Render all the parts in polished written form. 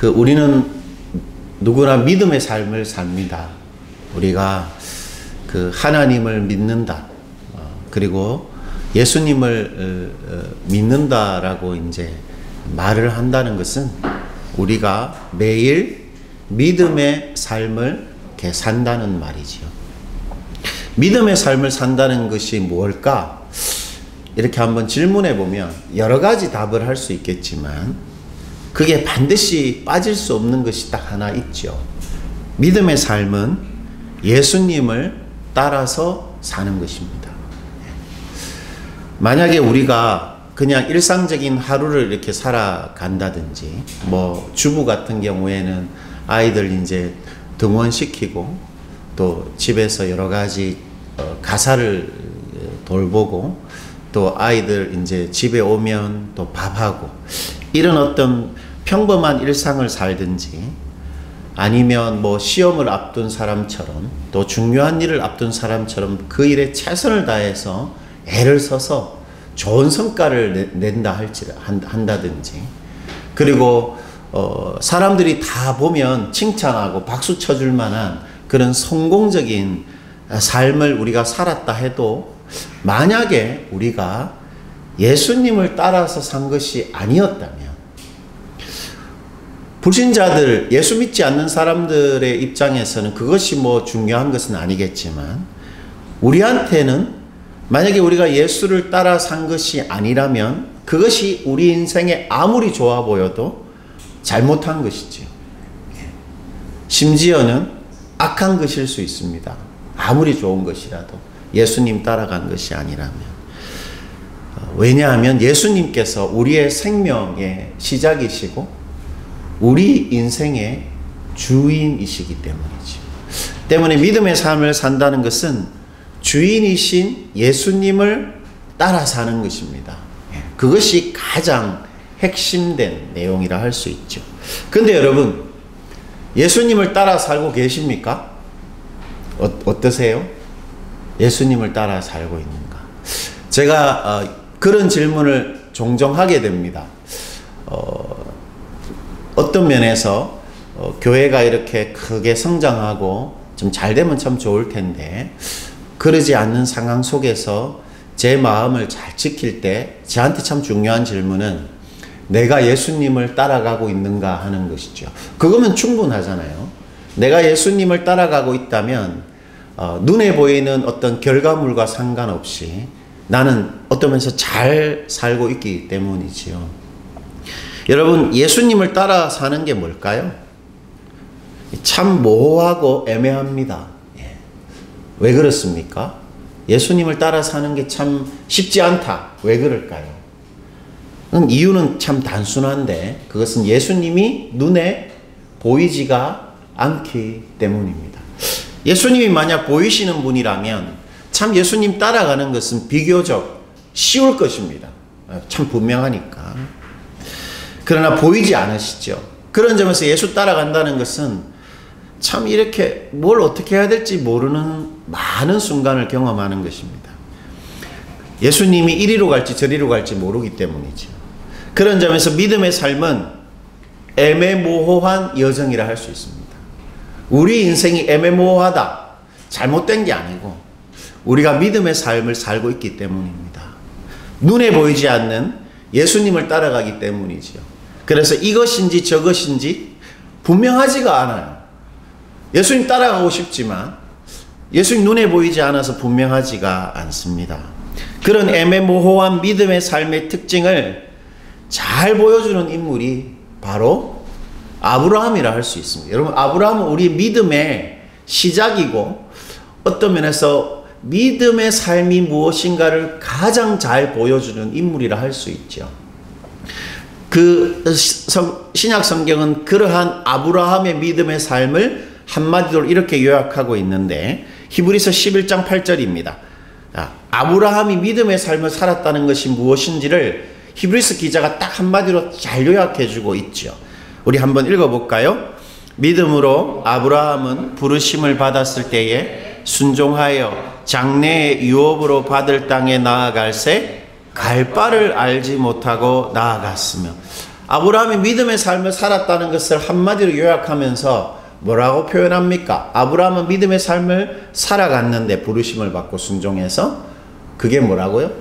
우리는 누구나 믿음의 삶을 삽니다. 우리가 하나님을 믿는다. 그리고 예수님을 믿는다라고 이제 말을 한다는 것은 우리가 매일 믿음의 삶을 이렇게 산다는 말이지요. 믿음의 삶을 산다는 것이 뭘까? 이렇게 한번 질문해 보면 여러 가지 답을 할 수 있겠지만 그게 반드시 빠질 수 없는 것이 딱 하나 있죠. 믿음의 삶은 예수님을 따라서 사는 것입니다. 만약에 우리가 그냥 일상적인 하루를 이렇게 살아간다든지, 주부 같은 경우에는 아이들 이제 등원시키고 또 집에서 여러 가지 가사를 돌보고 또 아이들 이제 집에 오면 또 밥하고 이런 어떤 평범한 일상을 살든지, 아니면 시험을 앞둔 사람처럼 또 중요한 일을 앞둔 사람처럼 그 일에 최선을 다해서 애를 써서 좋은 성과를 한다든지, 그리고 사람들이 다 보면 칭찬하고 박수 쳐줄 만한 그런 성공적인 삶을 우리가 살았다 해도, 만약에 우리가 예수님을 따라서 산 것이 아니었다면, 불신자들, 예수 믿지 않는 사람들의 입장에서는 그것이 중요한 것은 아니겠지만, 우리한테는 만약에 우리가 예수를 따라 산 것이 아니라면 그것이 우리 인생에 아무리 좋아 보여도 잘못한 것이지요. 심지어는 악한 것일 수 있습니다. 아무리 좋은 것이라도 예수님 따라간 것이 아니라면. 왜냐하면 예수님께서 우리의 생명의 시작이시고 우리 인생의 주인이시기 때문이죠. 때문에 믿음의 삶을 산다는 것은 주인이신 예수님을 따라 사는 것입니다. 그것이 가장 핵심된 내용이라 할 수 있죠. 근데 여러분, 예수님을 따라 살고 계십니까? 어떠세요? 예수님을 따라 살고 있는가? 제가 그런 질문을 종종 하게 됩니다. 어떤 면에서 교회가 이렇게 크게 성장하고 좀 잘 되면 참 좋을 텐데, 그러지 않는 상황 속에서 제 마음을 잘 지킬 때 저한테 참 중요한 질문은 내가 예수님을 따라가고 있는가 하는 것이죠. 그거면 충분하잖아요. 내가 예수님을 따라가고 있다면 눈에 보이는 어떤 결과물과 상관없이 나는 어떤 면에서 잘 살고 있기 때문이지요. 여러분, 예수님을 따라 사는 게 뭘까요? 참 모호하고 애매합니다. 왜 그렇습니까? 예수님을 따라 사는 게 참 쉽지 않다. 왜 그럴까요? 이유는 참 단순한데, 그것은 예수님이 눈에 보이지가 않기 때문입니다. 예수님이 만약 보이시는 분이라면 참 예수님 따라가는 것은 비교적 쉬울 것입니다. 참 분명하니까. 그러나 보이지 않으시죠. 그런 점에서 예수 따라간다는 것은 참 이렇게 뭘 어떻게 해야 될지 모르는 많은 순간을 경험하는 것입니다. 예수님이 이리로 갈지 저리로 갈지 모르기 때문이죠. 그런 점에서 믿음의 삶은 애매모호한 여정이라 할 수 있습니다. 우리 인생이 애매모호하다, 잘못된 게 아니고 우리가 믿음의 삶을 살고 있기 때문입니다. 눈에 보이지 않는 예수님을 따라가기 때문이죠. 그래서 이것인지 저것인지 분명하지가 않아요. 예수님 따라가고 싶지만 예수님 눈에 보이지 않아서 분명하지가 않습니다. 그런 애매모호한 믿음의 삶의 특징을 잘 보여주는 인물이 바로 아브라함이라 할 수 있습니다. 여러분, 아브라함은 우리 믿음의 시작이고 어떤 면에서 믿음의 삶이 무엇인가를 가장 잘 보여주는 인물이라 할 수 있죠. 신약 성경은 그러한 아브라함의 믿음의 삶을 한마디로 이렇게 요약하고 있는데, 히브리서 11장 8절입니다. 아브라함이 믿음의 삶을 살았다는 것이 무엇인지를 히브리서 기자가 딱 한마디로 잘 요약해주고 있죠. 우리 한번 읽어볼까요? 믿음으로 아브라함은 부르심을 받았을 때에 순종하여 장래의 유업으로 받을 땅에 나아갈새 갈 바를 알지 못하고 나아갔으며. 아브라함이 믿음의 삶을 살았다는 것을 한마디로 요약하면서 뭐라고 표현합니까? 아브라함은 믿음의 삶을 살아갔는데 부르심을 받고 순종해서 그게 뭐라고요?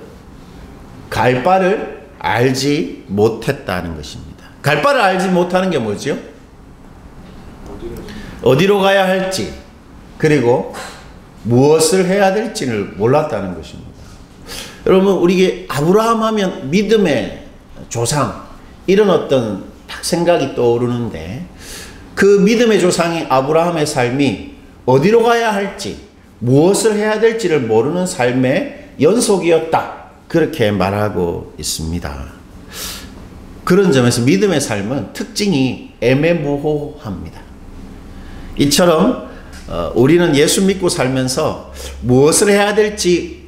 갈 바를 알지 못했다는 것입니다. 갈 바를 알지 못하는 게 뭐죠? 어디로 가야 할지 그리고 무엇을 해야 될지를 몰랐다는 것입니다. 여러분 우리 아브라함 하면 믿음의 조상 이런 어떤 딱 생각이 떠오르는데 그 믿음의 조상인 아브라함의 삶이 어디로 가야 할지 무엇을 해야 될지를 모르는 삶의 연속이었다. 그렇게 말하고 있습니다. 그런 점에서 믿음의 삶은 특징이 애매모호합니다. 이처럼 우리는 예수 믿고 살면서 무엇을 해야 될지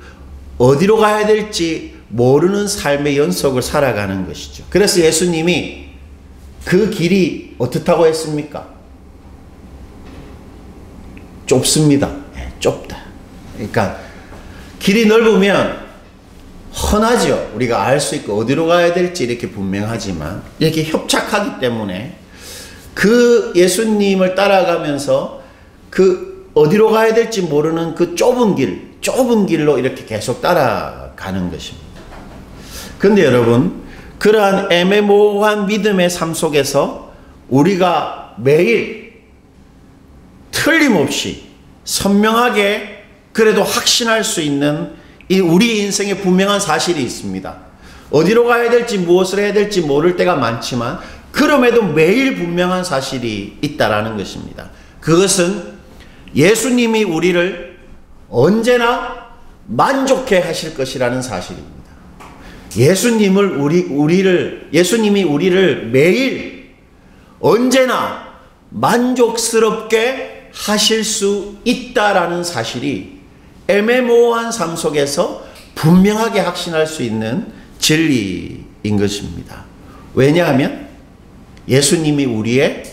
어디로 가야 될지 모르는 삶의 연속을 살아가는 것이죠. 그래서 예수님이 그 길이 어떻다고 했습니까? 좁습니다. 좁다. 그러니까 길이 넓으면 훤하죠. 우리가 알 수 있고 어디로 가야 될지 이렇게 분명하지만 이렇게 협착하기 때문에 그 예수님을 따라가면서 그 어디로 가야 될지 모르는 그 좁은 길로 이렇게 계속 따라가는 것입니다. 그런데 여러분 그러한 애매모호한 믿음의 삶 속에서 우리가 매일 틀림없이 선명하게 그래도 확신할 수 있는 이 우리 인생에 분명한 사실이 있습니다. 어디로 가야 될지 무엇을 해야 될지 모를 때가 많지만 그럼에도 매일 분명한 사실이 있다라는 것입니다. 그것은 예수님이 우리를 언제나 만족해 하실 것이라는 사실입니다. 예수님이 우리를 매일 언제나 만족스럽게 하실 수 있다라는 사실이 애매모호한 삶 속에서 분명하게 확신할 수 있는 진리인 것입니다. 왜냐하면 예수님이 우리의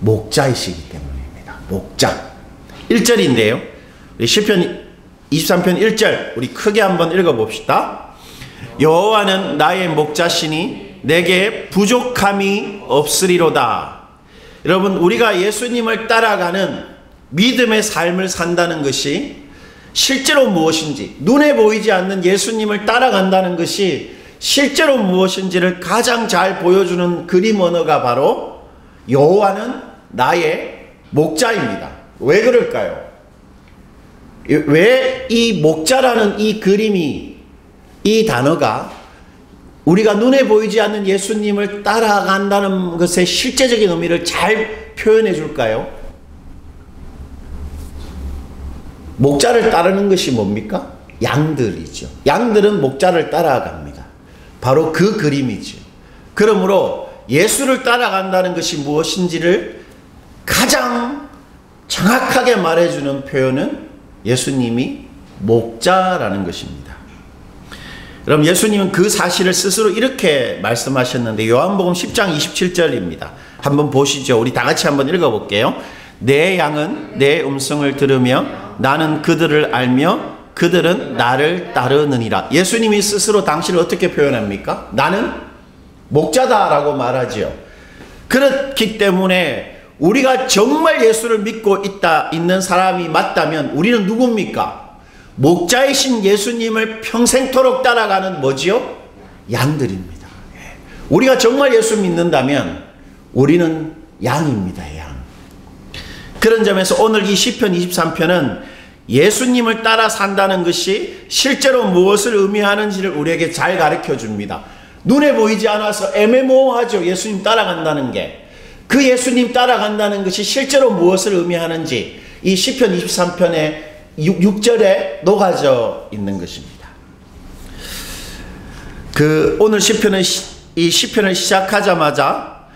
목자이시기 때문입니다. 목자. 1절인데요. 우리 시편 23편 1절 우리 크게 한번 읽어봅시다. 여호와는 나의 목자시니 내게 부족함이 없으리로다. 여러분 우리가 예수님을 따라가는 믿음의 삶을 산다는 것이 실제로 무엇인지 눈에 보이지 않는 예수님을 따라간다는 것이 실제로 무엇인지를 가장 잘 보여주는 그림 언어가 바로 여호와는 나의 목자입니다. 왜 그럴까요? 왜 이 목자라는 이 그림이 이 단어가 우리가 눈에 보이지 않는 예수님을 따라간다는 것의 실제적인 의미를 잘 표현해 줄까요? 목자를 따르는 것이 뭡니까? 양들이죠. 양들은 목자를 따라갑니다. 바로 그 그림이죠. 그러므로 예수를 따라간다는 것이 무엇인지를 가장 정확하게 말해주는 표현은 예수님이 목자라는 것입니다. 그럼 예수님은 그 사실을 스스로 이렇게 말씀하셨는데 요한복음 10장 27절입니다. 한번 보시죠. 우리 다 같이 한번 읽어볼게요. 내 양은 내 음성을 들으며 나는 그들을 알며 그들은 나를 따르느니라. 예수님이 스스로 당신을 어떻게 표현합니까? 나는 목자다라고 말하지요. 그렇기 때문에 우리가 정말 예수를 믿고 있는 사람이 맞다면 우리는 누굽니까? 목자이신 예수님을 평생토록 따라가는 뭐지요? 양들입니다. 우리가 정말 예수 믿는다면 우리는 양입니다. 양. 그런 점에서 오늘 이 시편 23편은 예수님을 따라 산다는 것이 실제로 무엇을 의미하는지를 우리에게 잘 가르쳐 줍니다. 눈에 보이지 않아서 애매모호하죠. 예수님 따라간다는 게. 그 예수님 따라간다는 것이 실제로 무엇을 의미하는지 이 시편 23편의 6절에 녹아져 있는 것입니다. 오늘 이 시편을 시작하자마자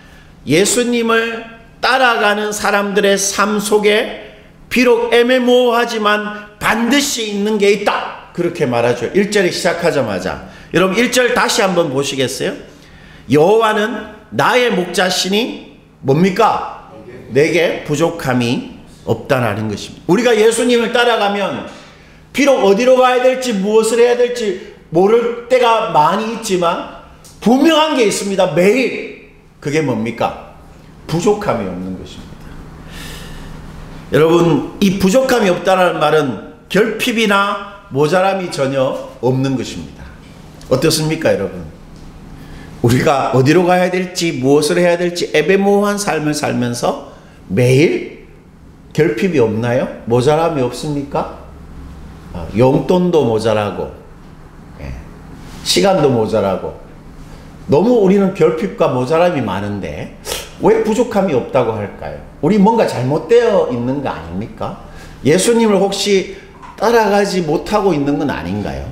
예수님을 따라가는 사람들의 삶 속에 비록 애매모호하지만 반드시 있는 게 있다. 그렇게 말하죠. 1절에 시작하자마자. 여러분 1절 다시 한번 보시겠어요? 여호와는 나의 목자시니 뭡니까? 내게 부족함이 없다라는 것입니다. 우리가 예수님을 따라가면 비록 어디로 가야 될지 무엇을 해야 될지 모를 때가 많이 있지만 분명한 게 있습니다. 매일. 그게 뭡니까? 부족함이 없는 것입니다. 여러분, 이 부족함이 없다는 말은 결핍이나 모자람이 전혀 없는 것입니다. 어떻습니까, 여러분? 우리가 어디로 가야 될지, 무엇을 해야 될지 애매모호한 삶을 살면서 매일 결핍이 없나요? 모자람이 없습니까? 용돈도 모자라고, 시간도 모자라고, 너무 우리는 결핍과 모자람이 많은데 왜 부족함이 없다고 할까요? 우리 뭔가 잘못되어 있는 거 아닙니까? 예수님을 혹시 따라가지 못하고 있는 건 아닌가요?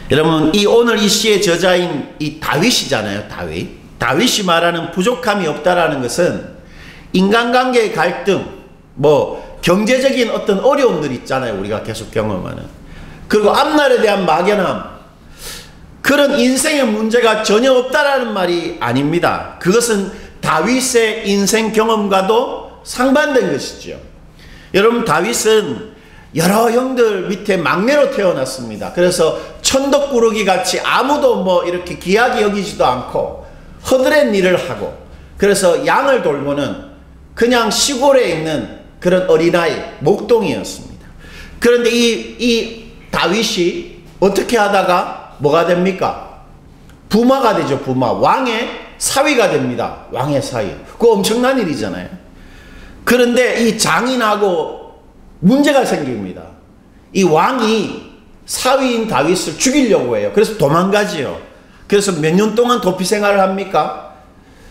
여러분, 오늘 이 시의 저자인 이 다윗이잖아요. 다윗이 말하는 부족함이 없다라는 것은 인간관계의 갈등, 경제적인 어떤 어려움들 있잖아요. 우리가 계속 경험하는. 그리고 앞날에 대한 막연함, 그런 인생의 문제가 전혀 없다라는 말이 아닙니다. 그것은 다윗의 인생 경험과도 상반된 것이죠. 여러분, 다윗은 여러 형들 밑에 막내로 태어났습니다. 그래서 천덕꾸러기 같이 아무도 이렇게 귀하게 여기지도 않고 허드렛 일을 하고, 그래서 양을 돌보는 그냥 시골에 있는 그런 어린아이, 목동이었습니다. 그런데 이 다윗이 어떻게 하다가 뭐가 됩니까? 부마가 되죠. 부마. 왕의 사위가 됩니다. 왕의 사위. 그거 엄청난 일이잖아요. 그런데 이 장인하고 문제가 생깁니다. 이 왕이 사위인 다윗을 죽이려고 해요. 그래서 도망가지요. 그래서 몇 년 동안 도피 생활을 합니까?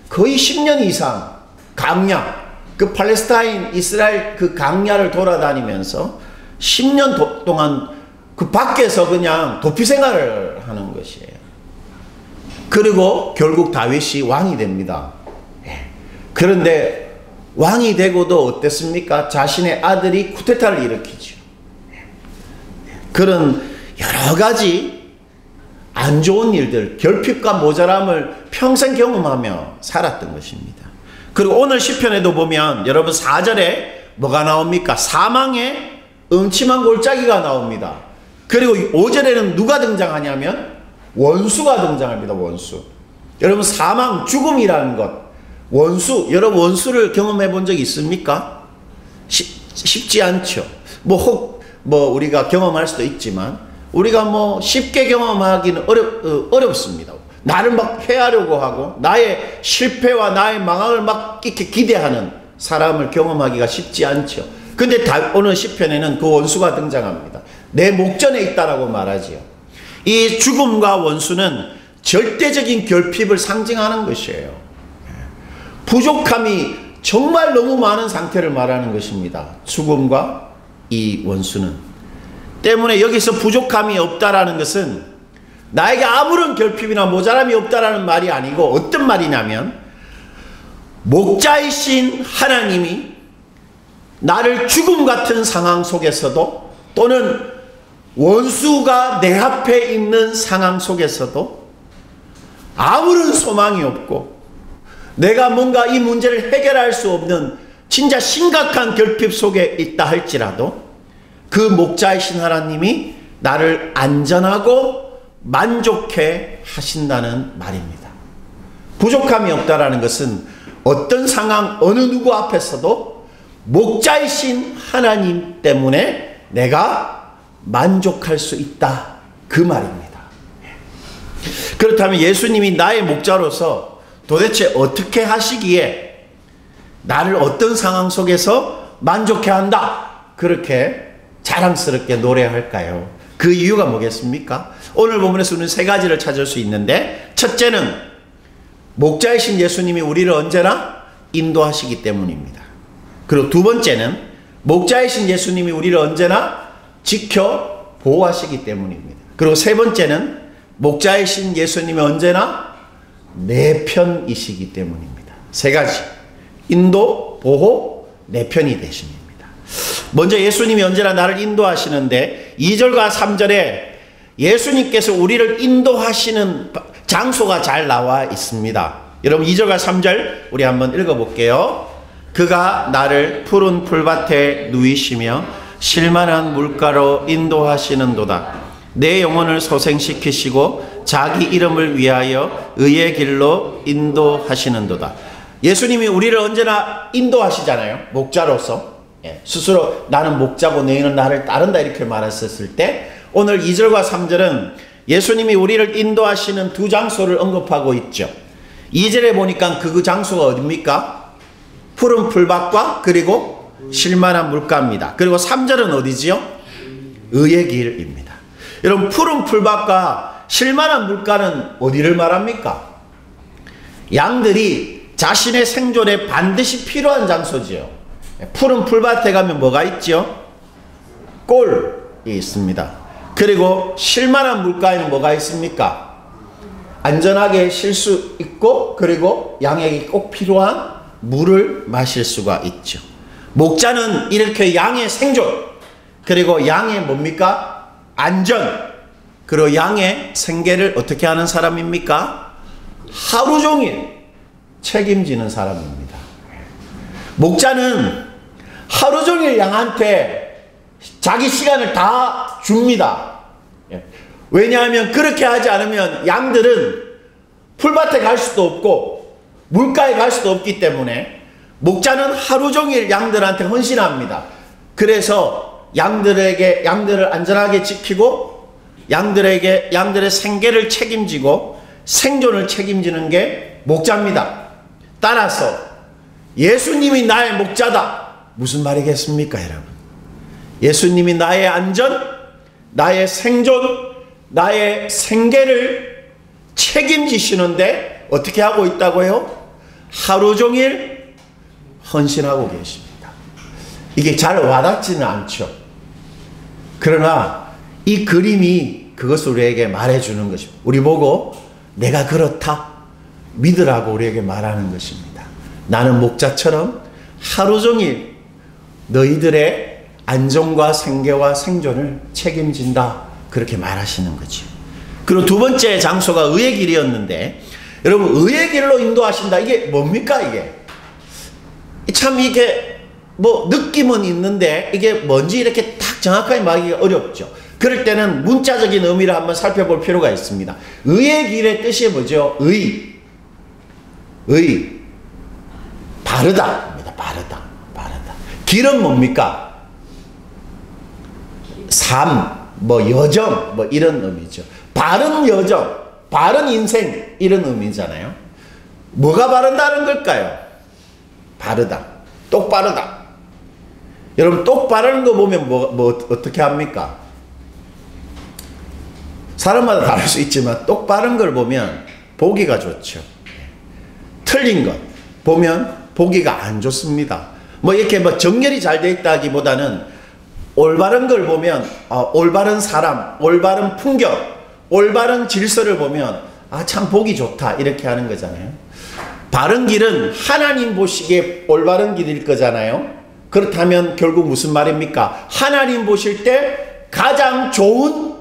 거의 10년 이상 강야, 그 팔레스타인 이스라엘 그 강야를 돌아다니면서 10년 동안 그 밖에서 그냥 도피 생활을 하는 것이에요. 그리고 결국 다윗이 왕이 됩니다. 그런데 왕이 되고도 어땠습니까? 자신의 아들이 쿠데타를 일으키죠. 그런 여러 가지 안 좋은 일들, 결핍과 모자람을 평생 경험하며 살았던 것입니다. 그리고 오늘 시편에도 보면 여러분 4절에 뭐가 나옵니까? 사망의 음침한 골짜기가 나옵니다. 그리고 5절에는 누가 등장하냐면 원수가 등장합니다. 원수. 여러분, 사망, 죽음이라는 것, 원수, 여러분 원수를 경험해 본 적이 있습니까? 쉽지 않죠. 우리가 경험할 수도 있지만 우리가 쉽게 경험하기는 어렵습니다. 나를 막 해하려고 하고 나의 실패와 나의 망함을 막 이렇게 기대하는 사람을 경험하기가 쉽지 않죠. 근데 오늘 시편에는 그 원수가 등장합니다. 내 목전에 있다라고 말하지요. 이 죽음과 원수는 절대적인 결핍을 상징하는 것이에요. 부족함이 정말 너무 많은 상태를 말하는 것입니다. 죽음과 이 원수는. 때문에 여기서 부족함이 없다라는 것은 나에게 아무런 결핍이나 모자람이 없다라는 말이 아니고 어떤 말이냐면 목자이신 하나님이 나를 죽음 같은 상황 속에서도 또는 원수가 내 앞에 있는 상황 속에서도 아무런 소망이 없고 내가 뭔가 이 문제를 해결할 수 없는 진짜 심각한 결핍 속에 있다 할지라도 그 목자이신 하나님이 나를 안전하고 만족해 하신다는 말입니다. 부족함이 없다라는 것은 어떤 상황 어느 누구 앞에서도 목자이신 하나님 때문에 내가 만족할 수 있다, 그 말입니다. 그렇다면 예수님이 나의 목자로서 도대체 어떻게 하시기에 나를 어떤 상황 속에서 만족해 한다, 그렇게 자랑스럽게 노래할까요? 그 이유가 뭐겠습니까? 오늘 본문에서 우리는 세 가지를 찾을 수 있는데, 첫째는 목자이신 예수님이 우리를 언제나 인도하시기 때문입니다. 그리고 두 번째는 목자이신 예수님이 우리를 언제나 지켜 보호하시기 때문입니다. 그리고 세 번째는 목자이신 예수님이 언제나 내 편이시기 때문입니다. 세 가지. 인도, 보호, 내 편이 되십니다. 먼저 예수님이 언제나 나를 인도하시는데 2절과 3절에 예수님께서 우리를 인도하시는 장소가 잘 나와 있습니다. 여러분 2절과 3절 우리 한번 읽어볼게요. 그가 나를 푸른 풀밭에 누이시며 실만한 물가로 인도하시는도다. 내 영혼을 소생시키시고 자기 이름을 위하여 의의 길로 인도하시는도다. 예수님이 우리를 언제나 인도하시잖아요. 목자로서. 스스로 나는 목자고 너희는 나를 따른다 이렇게 말했었을 때, 오늘 2절과 3절은 예수님이 우리를 인도하시는 두 장소를 언급하고 있죠. 2절에 보니까 그 장소가 어디입니까? 푸른 풀밭과 그리고 쉴만한 물가입니다. 그리고 3절은 어디지요? 의의 길입니다. 여러분, 푸른 풀밭과 쉴만한 물가는 어디를 말합니까? 양들이 자신의 생존에 반드시 필요한 장소지요. 푸른 풀밭에 가면 뭐가 있죠? 꼴이 있습니다. 그리고 쉴만한 물가에는 뭐가 있습니까? 안전하게 쉴 수 있고, 그리고 양에게 꼭 필요한 물을 마실 수가 있죠. 목자는 이렇게 양의 생존, 그리고 양의 뭡니까? 안전, 그리고 양의 생계를 어떻게 하는 사람입니까? 하루 종일 책임지는 사람입니다. 목자는 하루 종일 양한테 자기 시간을 다 줍니다. 왜냐하면 그렇게 하지 않으면 양들은 풀밭에 갈 수도 없고 물가에 갈 수도 없기 때문에 목자는 하루 종일 양들한테 헌신합니다. 그래서 양들을 안전하게 지키고 양들의 생계를 책임지고 생존을 책임지는 게 목자입니다. 따라서 예수님이 나의 목자다. 무슨 말이겠습니까, 여러분? 예수님이 나의 안전, 나의 생존, 나의 생계를 책임지시는데 어떻게 하고 있다고요? 하루 종일 헌신하고 계십니다. 이게 잘 와닿지는 않죠. 그러나 이 그림이 그것을 우리에게 말해주는 것입니다. 우리 보고 내가 그렇다 믿으라고 우리에게 말하는 것입니다. 나는 목자처럼 하루 종일 너희들의 안전과 생계와 생존을 책임진다, 그렇게 말하시는 거죠. 그리고 두 번째 장소가 의의 길이었는데, 여러분, 의의 길로 인도하신다, 이게 뭡니까? 이게 참 이게 뭐 느낌은 있는데 이게 뭔지 이렇게 딱 정확하게 말하기가 어렵죠. 그럴 때는 문자적인 의미를 한번 살펴볼 필요가 있습니다. 의의 길의 뜻이 뭐죠? 바르다입니다. 바르다. 길은 뭡니까? 삶, 여정, 이런 의미죠. 바른 여정, 바른 인생, 이런 의미잖아요. 뭐가 바른다는 걸까요? 바르다, 똑바르다. 여러분, 똑바르는 거 보면 어떻게 합니까? 사람마다 다를 수 있지만 똑바른 걸 보면 보기가 좋죠. 틀린 것 보면 보기가 안 좋습니다. 이렇게 정렬이 잘 돼 있다기보다는 올바른 걸 보면 올바른 사람, 올바른 풍경, 올바른 질서를 보면 참 보기 좋다, 이렇게 하는 거잖아요. 바른 길은 하나님 보시기에 올바른 길일 거잖아요. 그렇다면 결국 무슨 말입니까? 하나님 보실 때 가장 좋은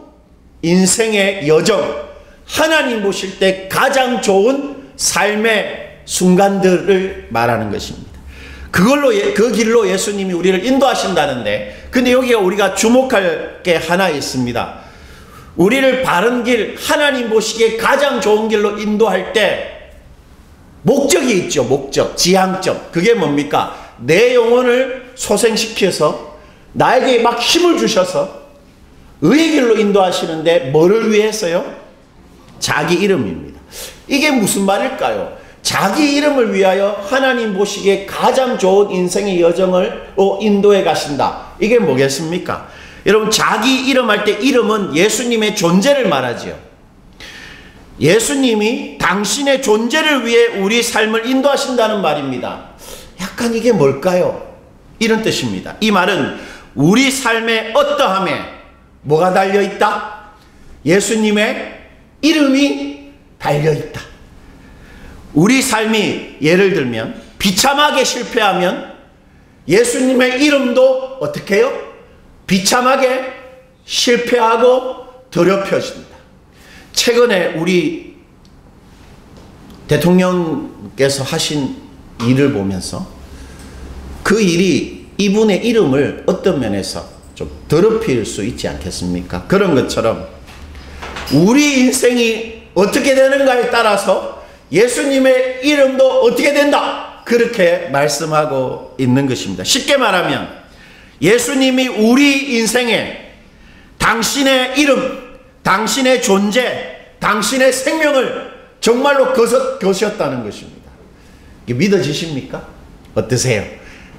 인생의 여정, 하나님 보실 때 가장 좋은 삶의 순간들을 말하는 것입니다. 그 길로 예수님이 우리를 인도하신다는데, 근데 여기에 우리가 주목할 게 하나 있습니다. 우리를 바른 길, 하나님 보시기에 가장 좋은 길로 인도할 때 목적이 있죠. 목적, 지향점. 그게 뭡니까? 내 영혼을 소생시켜서 나에게 막 힘을 주셔서 의의 길로 인도하시는데 뭐를 위해서요? 자기 이름입니다. 이게 무슨 말일까요? 자기 이름을 위하여 하나님 보시기에 가장 좋은 인생의 여정을 인도해 가신다. 이게 뭐겠습니까? 여러분, 자기 이름 할 때 이름은 예수님의 존재를 말하지요. 예수님이 당신의 존재를 위해 우리 삶을 인도하신다는 말입니다. 약간 이게 뭘까요? 이런 뜻입니다. 이 말은 우리 삶의 어떠함에 뭐가 달려있다? 예수님의 이름이 달려있다. 우리 삶이 예를 들면 비참하게 실패하면 예수님의 이름도 어떻게 해요? 비참하게 실패하고 더럽혀진다. 최근에 우리 대통령께서 하신 일을 보면서 그 일이 이분의 이름을 어떤 면에서 좀 더럽힐 수 있지 않겠습니까? 그런 것처럼 우리 인생이 어떻게 되는가에 따라서 예수님의 이름도 어떻게 된다, 그렇게 말씀하고 있는 것입니다. 쉽게 말하면 예수님이 우리 인생에 당신의 이름, 당신의 존재, 당신의 생명을 정말로 거셨다는 것입니다. 이게 믿어지십니까? 어떠세요?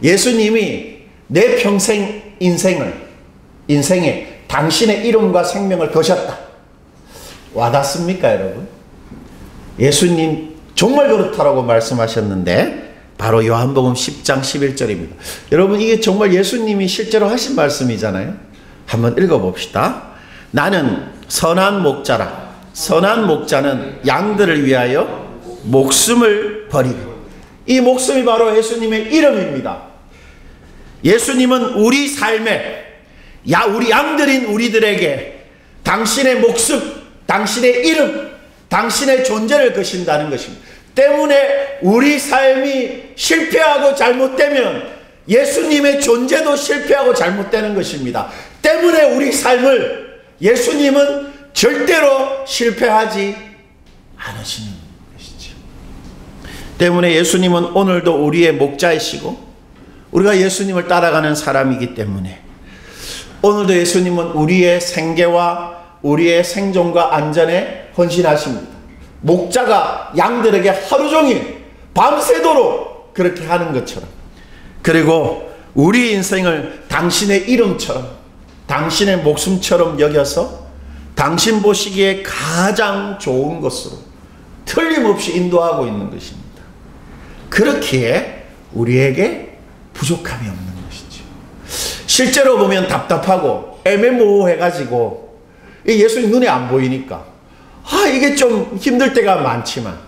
예수님이 내 평생 인생에 당신의 이름과 생명을 거셨다. 와닿습니까, 여러분? 예수님 정말 그렇다라고 말씀하셨는데 바로 요한복음 10장 11절입니다. 여러분, 이게 정말 예수님이 실제로 하신 말씀이잖아요. 한번 읽어봅시다. 나는 선한 목자라. 선한 목자는 양들을 위하여 목숨을 버리고. 이 목숨이 바로 예수님의 이름입니다. 예수님은 우리 삶에, 우리 양들인 우리들에게 당신의 목숨, 당신의 이름, 당신의 존재를 거신다는 것입니다. 때문에 우리 삶이 실패하고 잘못되면 예수님의 존재도 실패하고 잘못되는 것입니다. 때문에 우리 삶을 예수님은 절대로 실패하지 않으시는 것이죠. 때문에 예수님은 오늘도 우리의 목자이시고 우리가 예수님을 따라가는 사람이기 때문에 오늘도 예수님은 우리의 생계와 우리의 생존과 안전에 헌신하십니다. 목자가 양들에게 하루 종일 밤새도록 그렇게 하는 것처럼, 그리고 우리 인생을 당신의 이름처럼, 당신의 목숨처럼 여겨서 당신 보시기에 가장 좋은 것으로 틀림없이 인도하고 있는 것입니다. 그렇기에 우리에게 부족함이 없는 것이죠. 실제로 보면 답답하고 애매모호해가지고 예수님 눈에 안 보이니까 이게 좀 힘들 때가 많지만,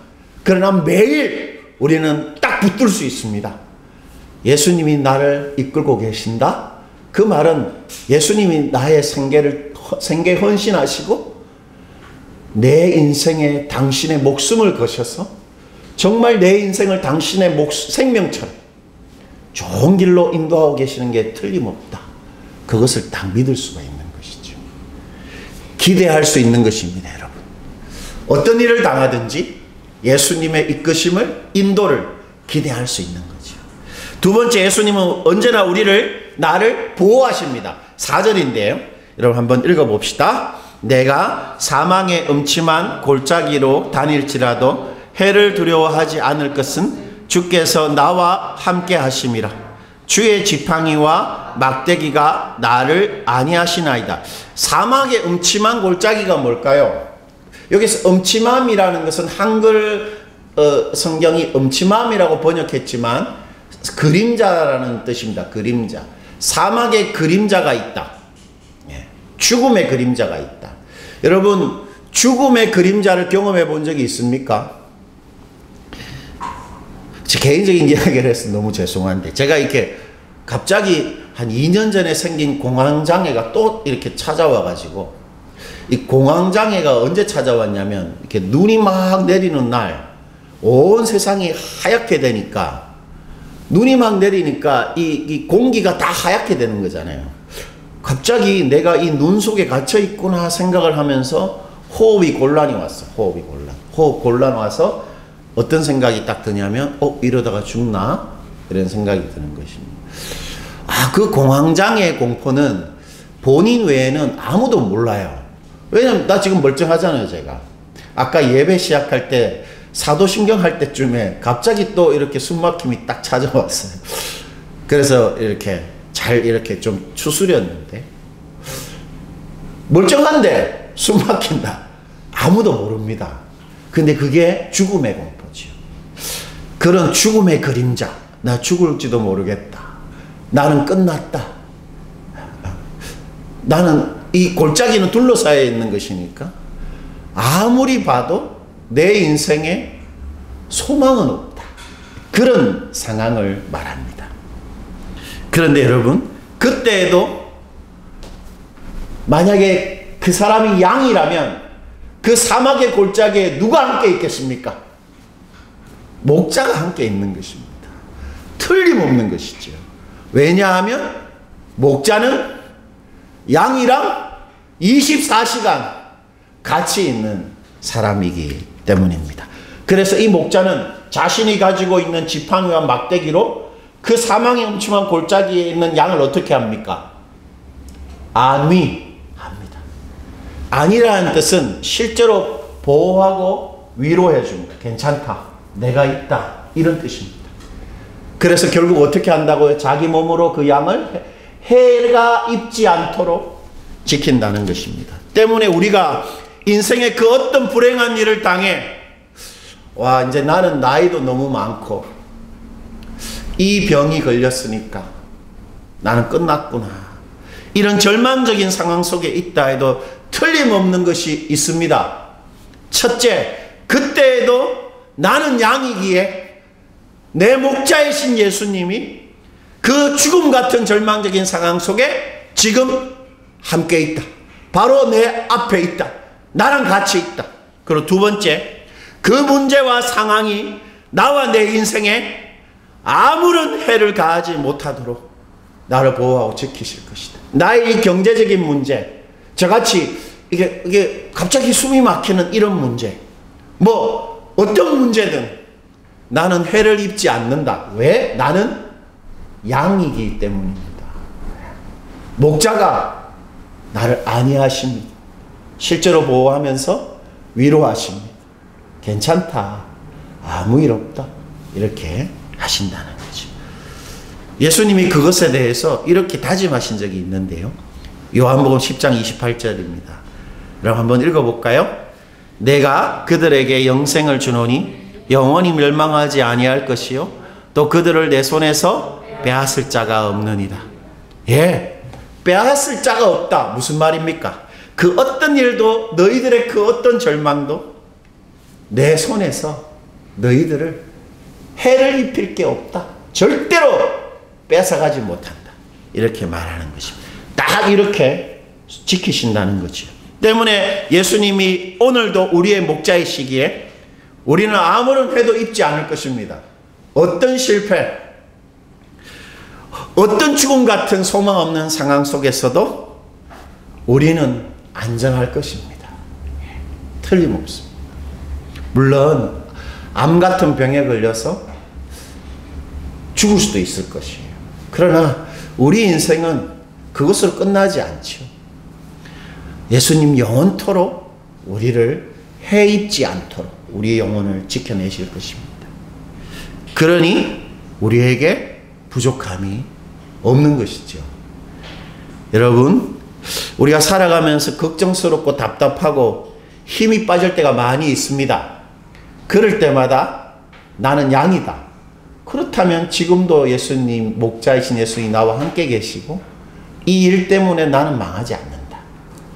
그러나 매일 우리는 딱 붙들 수 있습니다. 예수님이 나를 이끌고 계신다. 그 말은 예수님이 나의 생계 헌신하시고 내 인생에 당신의 목숨을 거셔서 정말 내 인생을 당신의 생명처럼 좋은 길로 인도하고 계시는 게 틀림없다. 그것을 딱 믿을 수가 있는 것이죠. 기대할 수 있는 것입니다, 여러분. 어떤 일을 당하든지 예수님의 이끄심을, 인도를 기대할 수 있는 거죠. 두 번째, 예수님은 언제나 나를 보호하십니다. 4절인데요. 여러분 한번 읽어봅시다. 내가 사망의 음침한 골짜기로 다닐지라도 해를 두려워하지 않을 것은 주께서 나와 함께 하심이라. 주의 지팡이와 막대기가 나를 안위하시나이다. 사막의 음침한 골짜기가 뭘까요? 여기서 음침함이라는 것은 한글 성경이 음침함이라고 번역했지만 그림자라는 뜻입니다. 그림자. 사막에 그림자가 있다. 죽음의 그림자가 있다. 여러분, 죽음의 그림자를 경험해 본 적이 있습니까? 제 개인적인 이야기를 해서 너무 죄송한데, 제가 이렇게 갑자기 한 2년 전에 생긴 공황장애가 또 이렇게 찾아와가지고, 이 공황장애가 언제 찾아왔냐면, 이렇게 눈이 막 내리는 날, 온 세상이 하얗게 되니까, 눈이 막 내리니까 이 공기가 다 하얗게 되는 거잖아요. 갑자기 내가 이 눈 속에 갇혀 있구나 생각을 하면서 호흡이 곤란이 왔어. 호흡 곤란 와서 어떤 생각이 딱 드냐면, 이러다가 죽나? 이런 생각이 드는 것입니다. 그 공황장애 공포는 본인 외에는 아무도 몰라요. 왜냐면 나 지금 멀쩡하잖아요, 제가. 아까 예배 시작할 때 사도신경 할 때쯤에 갑자기 또 이렇게 숨막힘이 딱 찾아왔어요. 그래서 이렇게 좀 추스렸는데, 멀쩡한데 숨 막힌다. 아무도 모릅니다. 근데 그게 죽음의 공포죠. 그런 죽음의 그림자. 나 죽을지도 모르겠다. 나는 끝났다. 나는 이 골짜기는 둘러싸여 있는 것이니까 아무리 봐도 내 인생에 소망은 없다. 그런 상황을 말합니다. 그런데 여러분, 그때에도 만약에 그 사람이 양이라면 그 사막의 골짜기에 누가 함께 있겠습니까? 목자가 함께 있는 것입니다. 틀림없는 것이죠. 왜냐하면 목자는 양이랑 24시간 같이 있는 사람이기 때문입니다. 그래서 이 목자는 자신이 가지고 있는 지팡이와 막대기로 그 사망의 음침한 골짜기에 있는 양을 어떻게 합니까? 안위합니다. 안위라는 뜻은 실제로 보호하고 위로해 줍니다. 괜찮다. 내가 있다. 이런 뜻입니다. 그래서 결국 어떻게 한다고요? 자기 몸으로 그 양을 해가 입지 않도록 지킨다는 것입니다. 때문에 우리가 인생의 그 어떤 불행한 일을 당해 와 이제 나는 나이도 너무 많고 이 병이 걸렸으니까 나는 끝났구나. 이런 절망적인 상황 속에 있다 해도 틀림없는 것이 있습니다. 첫째, 그때에도 나는 양이기에 내 목자이신 예수님이 그 죽음 같은 절망적인 상황 속에 지금 함께 있다. 바로 내 앞에 있다. 나랑 같이 있다. 그리고 두 번째, 그 문제와 상황이 나와 내 인생에 아무런 해를 가하지 못하도록 나를 보호하고 지키실 것이다. 나의 이 경제적인 문제, 저같이 이게 갑자기 숨이 막히는 이런 문제, 뭐 어떤 문제든 나는 해를 입지 않는다. 왜? 나는 양이기 때문입니다. 목자가 나를 안위하십니다. 실제로 보호하면서 위로하십니다. 괜찮다. 아무 일 없다. 이렇게 하신다는 거죠. 예수님이 그것에 대해서 이렇게 다짐하신 적이 있는데요. 요한복음 10장 28절입니다. 그럼 한번 읽어볼까요? 내가 그들에게 영생을 주노니 영원히 멸망하지 아니할 것이요 또 그들을 내 손에서 빼앗을 자가 없느니라. 예, 빼앗을 자가 없다. 무슨 말입니까? 그 어떤 일도 너희들의 그 어떤 절망도 내 손에서 너희들을 해를 입힐 게 없다. 절대로 뺏어가지 못한다. 이렇게 말하는 것입니다. 딱 이렇게 지키신다는 거죠. 때문에 예수님이 오늘도 우리의 목자이시기에 우리는 아무런 해도 입지 않을 것입니다. 어떤 실패, 어떤 죽음 같은 소망 없는 상황 속에서도 우리는 안전할 것입니다. 틀림없습니다. 물론 암 같은 병에 걸려서 죽을 수도 있을 것이에요. 그러나 우리 인생은 그것으로 끝나지 않죠. 예수님 영원토록 우리를 해 입지 않도록 우리의 영혼을 지켜내실 것입니다. 그러니 우리에게 부족함이 없는 것이죠. 여러분, 우리가 살아가면서 걱정스럽고 답답하고 힘이 빠질 때가 많이 있습니다. 그럴 때마다 나는 양이다. 그렇다면 지금도 예수님, 목자이신 예수님이 나와 함께 계시고 이 일 때문에 나는 망하지 않는다.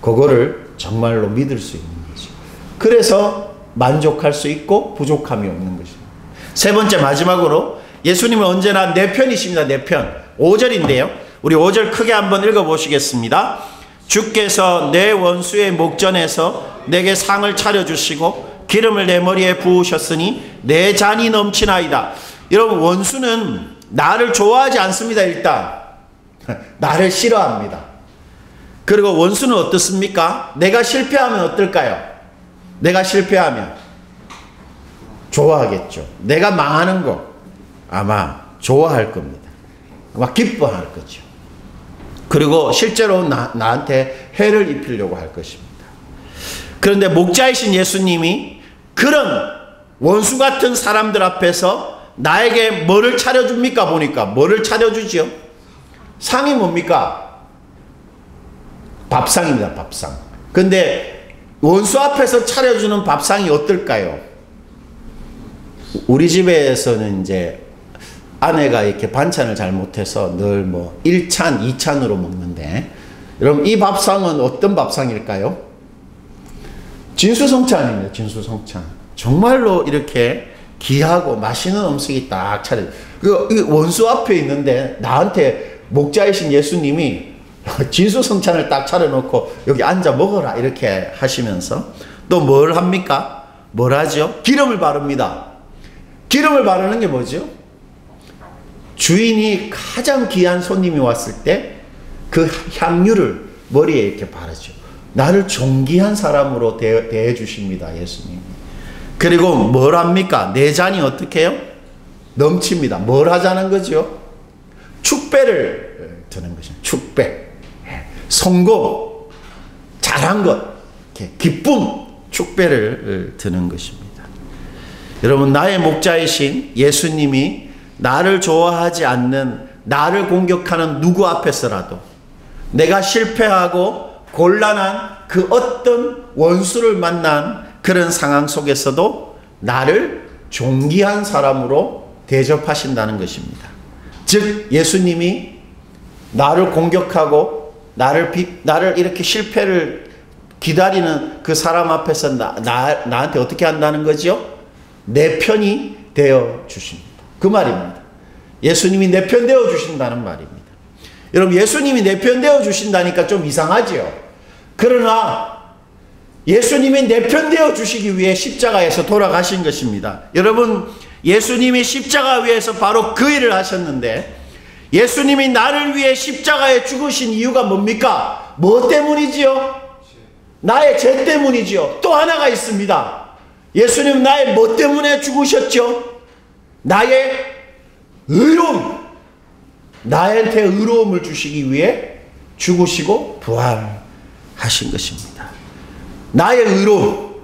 그거를 정말로 믿을 수 있는 거죠. 그래서 만족할 수 있고 부족함이 없는 것입니다. 세 번째, 마지막으로 예수님은 언제나 내 편이십니다. 내 편. 5절인데요. 우리 5절 크게 한번 읽어보시겠습니다. 주께서 내 원수의 목전에서 내게 상을 차려주시고 기름을 내 머리에 부으셨으니 내 잔이 넘치나이다. 여러분, 원수는 나를 좋아하지 않습니다. 일단 나를 싫어합니다. 그리고 원수는 어떻습니까? 내가 실패하면 어떨까요? 내가 실패하면 좋아하겠죠. 내가 망하는 거 아마 좋아할 겁니다. 아마 기뻐할 거죠. 그리고 실제로 나한테 해를 입히려고 할 것입니다. 그런데 목자이신 예수님이 그런 원수 같은 사람들 앞에서 나에게 뭐를 차려줍니까? 보니까 뭐를 차려주지요? 상이 뭡니까? 밥상입니다. 밥상. 근데 원수 앞에서 차려주는 밥상이 어떨까요? 우리 집에서는 이제 아내가 이렇게 반찬을 잘 못해서 늘 뭐 1찬, 2찬으로 먹는데, 여러분 이 밥상은 어떤 밥상일까요? 진수성찬입니다. 진수성찬. 정말로 이렇게 귀하고 맛있는 음식이 딱 차려. 그 원수 앞에 있는데 나한테 목자이신 예수님이 진수성찬을 딱 차려놓고 여기 앉아 먹어라 이렇게 하시면서 또 뭘 합니까? 뭘 하죠? 기름을 바릅니다. 기름을 바르는 게 뭐죠? 주인이 가장 귀한 손님이 왔을 때 그 향유를 머리에 이렇게 바르죠. 나를 존귀한 사람으로 대해 주십니다. 예수님이. 그리고 뭘 합니까? 내 잔이 어떻게 해요? 넘칩니다. 뭘 하자는 거죠? 축배를 드는 것입니다. 축배. 성공, 잘한 것, 기쁨, 축배를 드는 것입니다. 여러분, 나의 목자이신 예수님이 나를 좋아하지 않는, 나를 공격하는 누구 앞에서라도, 내가 실패하고 곤란한 그 어떤 원수를 만난 그런 상황 속에서도 나를 존귀한 사람으로 대접하신다는 것입니다. 즉 예수님이 나를 공격하고 나를 이렇게 실패를 기다리는 그 사람 앞에서 나한테 어떻게 한다는 거죠? 내 편이 되어 주십니다. 그 말입니다. 예수님이 내 편 되어 주신다는 말입니다. 여러분, 예수님이 내 편 되어 주신다니까 좀 이상하지요. 그러나 예수님이 내 편 되어 주시기 위해 십자가에서 돌아가신 것입니다. 여러분, 예수님이 십자가 위에서 바로 그 일을 하셨는데, 예수님이 나를 위해 십자가에 죽으신 이유가 뭡니까? 뭐 때문이지요? 나의 죄 때문이지요. 또 하나가 있습니다. 예수님 나의 뭐 때문에 죽으셨죠? 나의 의로움. 나한테 의로움을 주시기 위해 죽으시고 부활하신 것입니다. 나의 의로움.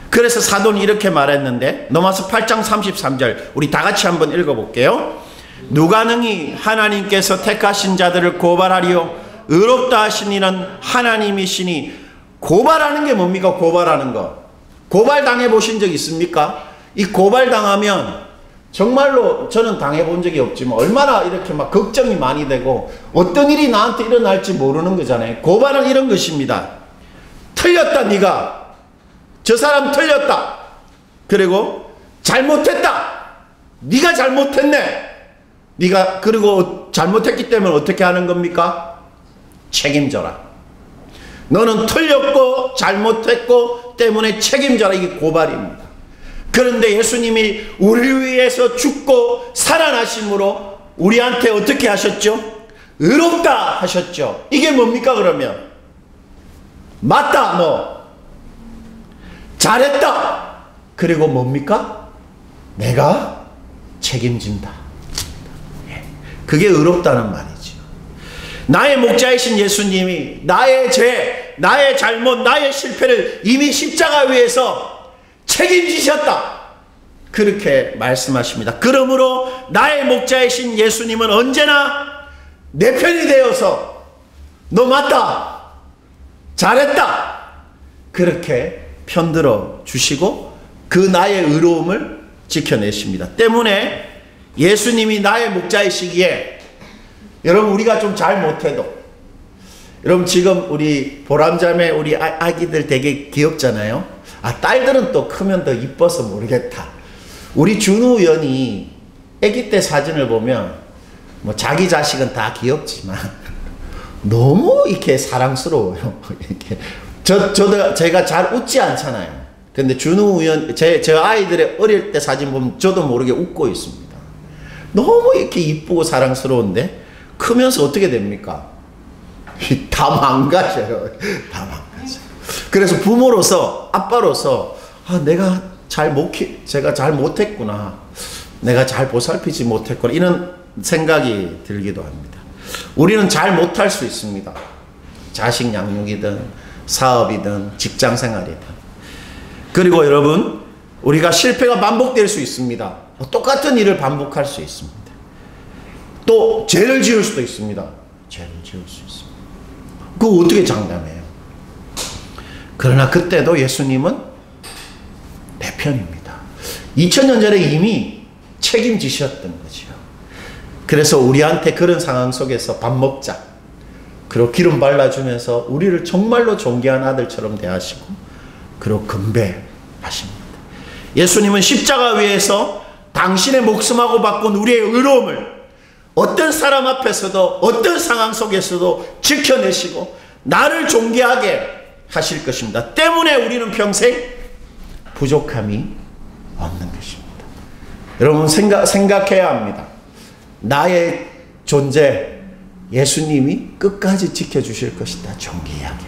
그래서 사도는 이렇게 말했는데, 로마서 8장 33절 우리 다 같이 한번 읽어볼게요. 누가 능히 하나님께서 택하신 자들을 고발하리요? 의롭다 하신 이는 하나님이시니. 고발하는 게 뭡니까? 고발하는 거. 고발당해 보신 적 있습니까? 이 고발당하면 정말로 저는 당해본 적이 없지만 얼마나 이렇게 막 걱정이 많이 되고 어떤 일이 나한테 일어날지 모르는 거잖아요. 고발은 이런 것입니다. 틀렸다, 네가. 저 사람 틀렸다. 그리고 잘못했다. 네가 잘못했네. 네가 그리고 잘못했기 때문에 어떻게 하는 겁니까? 책임져라. 너는 틀렸고 잘못했고 때문에 책임져라. 이게 고발입니다. 그런데 예수님이 우리를 위해서 죽고 살아나심으로 우리한테 어떻게 하셨죠? 의롭다 하셨죠. 이게 뭡니까 그러면? 맞다, 너. 잘했다. 그리고 뭡니까? 내가 책임진다. 그게 의롭다는 말이죠. 나의 목자이신 예수님이 나의 죄, 나의 잘못, 나의 실패를 이미 십자가 위에서 책임지셨다. 그렇게 말씀하십니다. 그러므로 나의 목자이신 예수님은 언제나 내 편이 되어서 너 맞다, 잘했다, 그렇게 편들어 주시고 그 나의 의로움을 지켜내십니다. 때문에 예수님이 나의 목자이시기에 여러분, 우리가 좀 잘못해도, 여러분 지금 우리 보람자매 우리 아기들 되게 귀엽잖아요. 딸들은 또 크면 더 이뻐서 모르겠다. 우리 준우 의원이 아기 때 사진을 보면 뭐 자기 자식은 다 귀엽지만 너무 이렇게 사랑스러워요. 이렇게 제가 잘 웃지 않잖아요. 근데 준우 의원 제 아이들의 어릴 때 사진 보면 저도 모르게 웃고 있습니다. 너무 이렇게 이쁘고 사랑스러운데 크면서 어떻게 됩니까? 다 망가져요. 다 망가져. 그래서 부모로서, 아빠로서, 내가 제가 잘 못했구나. 내가 잘 보살피지 못했구나. 이런 생각이 들기도 합니다. 우리는 잘 못할 수 있습니다. 자식 양육이든, 사업이든, 직장 생활이든. 그리고 여러분, 우리가 실패가 반복될 수 있습니다. 똑같은 일을 반복할 수 있습니다. 또 죄를 지을 수도 있습니다. 죄를 지을 수 있습니다. 그거 어떻게 장담해요? 그러나 그때도 예수님은 내 편입니다. 2000년 전에 이미 책임지셨던 거죠. 그래서 우리한테 그런 상황 속에서 밥 먹자, 그리고 기름 발라주면서 우리를 정말로 존귀한 아들처럼 대하시고 그리고 건배하십니다. 예수님은 십자가 위에서 당신의 목숨하고 바꾼 우리의 의로움을 어떤 사람 앞에서도 어떤 상황 속에서도 지켜내시고 나를 존귀하게 하실 것입니다. 때문에 우리는 평생 부족함이 없는 것입니다. 여러분 생각해야 합니다. 나의 존재 예수님이 끝까지 지켜주실 것이다. 존귀하게.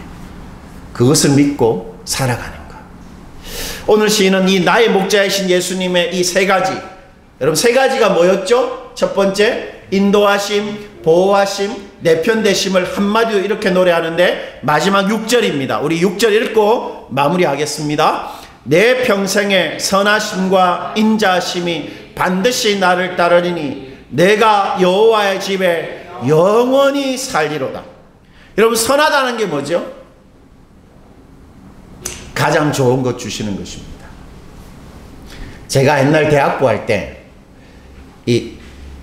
그것을 믿고 살아가는 것. 오늘 시인은 이 나의 목자이신 예수님의 이 세 가지, 여러분 세 가지가 뭐였죠? 첫 번째, 인도하심, 보호하심, 내 편 되심을 한마디로 이렇게 노래하는데 마지막 6절입니다. 우리 6절 읽고 마무리하겠습니다. 내 평생의 선하심과 인자하심이 반드시 나를 따르리니 내가 여호와의 집에 영원히 살리로다. 여러분, 선하다는 게 뭐죠? 가장 좋은 것 주시는 것입니다. 제가 옛날 대학부 할 때 이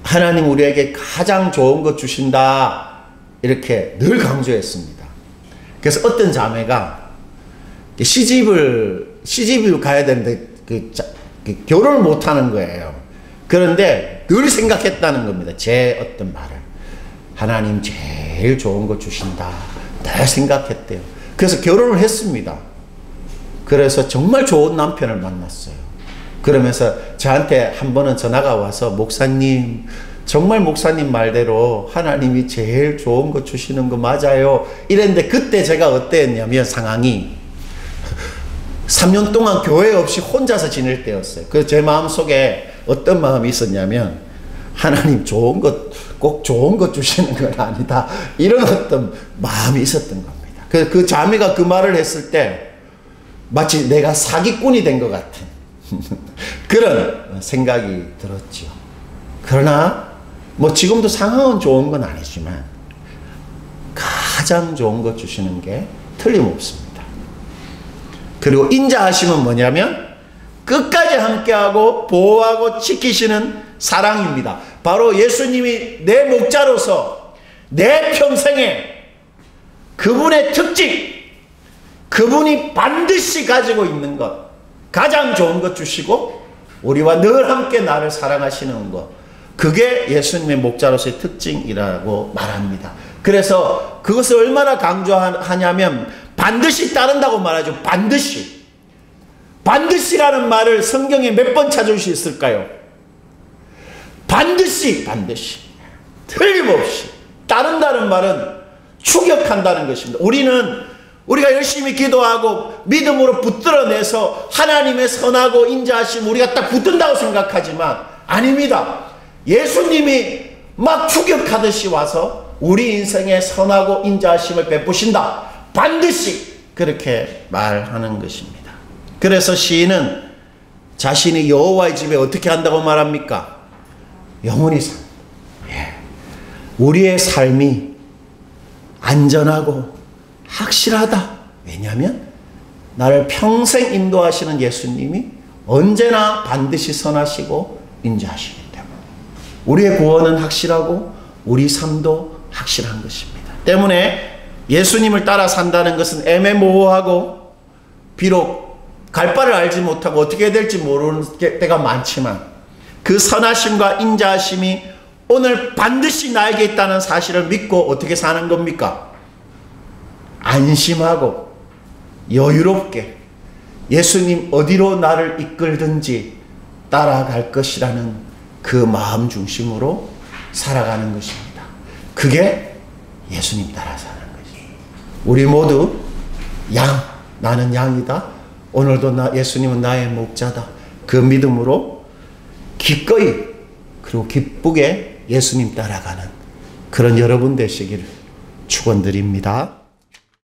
하나님 우리에게 가장 좋은 것 주신다 이렇게 늘 강조했습니다. 그래서 어떤 자매가 시집을 가야 되는데 결혼을 못하는 거예요. 그런데 늘 생각했다는 겁니다. 제 어떤 말을. 하나님 제일 좋은 것 주신다. 늘 생각했대요. 그래서 결혼을 했습니다. 그래서 정말 좋은 남편을 만났어요. 그러면서 저한테 한 번은 전화가 와서 목사님, 정말 목사님 말대로 하나님이 제일 좋은 거 주시는 거 맞아요. 이랬는데 그때 제가 어땠냐면 상황이 3년 동안 교회 없이 혼자서 지낼 때였어요. 그래서 제 마음속에 어떤 마음이 있었냐면 하나님 좋은 것, 꼭 좋은 것 주시는 건 아니다. 이런 어떤 마음이 있었던 겁니다. 그래서 그 자매가 그 말을 했을 때 마치 내가 사기꾼이 된 것 같은 그런 생각이 들었죠. 그러나 뭐 지금도 상황은 좋은 건 아니지만 가장 좋은 것 주시는 게 틀림없습니다. 그리고 인자하심은 뭐냐면 끝까지 함께하고 보호하고 지키시는 사랑입니다. 바로 예수님이 내 목자로서 내 평생에 그분의 특징, 그분이 반드시 가지고 있는 것, 가장 좋은 것 주시고 우리와 늘 함께 나를 사랑하시는 것, 그게 예수님의 목자로서의 특징이라고 말합니다. 그래서 그것을 얼마나 강조하냐면 반드시 따른다고 말하죠. 반드시. 반드시라는 말을 성경에 몇 번 찾을 수 있을까요? 반드시 틀림없이 따른다는 말은 추격한다는 것입니다. 우리가 열심히 기도하고 믿음으로 붙들어내서 하나님의 선하고 인자하심 우리가 딱 붙든다고 생각하지만 아닙니다. 예수님이 막 추격하듯이 와서 우리 인생에 선하고 인자하심을 베푸신다. 반드시 그렇게 말하는 것입니다. 그래서 시인은 자신이 여호와의 집에 어떻게 한다고 말합니까? 영원히 산다. 우리의 삶이 안전하고 확실하다. 왜냐하면 나를 평생 인도하시는 예수님이 언제나 반드시 선하시고 인자하시기 때문에 우리의 구원은 확실하고 우리 삶도 확실한 것입니다. 때문에 예수님을 따라 산다는 것은 애매모호하고 비록 갈 바를 알지 못하고 어떻게 될지 모르는 때가 많지만 그 선하심과 인자하심이 오늘 반드시 나에게 있다는 사실을 믿고 어떻게 사는 겁니까? 안심하고 여유롭게 예수님 어디로 나를 이끌든지 따라갈 것이라는 그 마음 중심으로 살아가는 것입니다. 그게 예수님 따라 사는 것이에요. 우리 모두 나는 양이다. 오늘도 예수님은 나의 목자다. 그 믿음으로 기꺼이 그리고 기쁘게 예수님 따라가는 그런 여러분 되시기를 축원드립니다.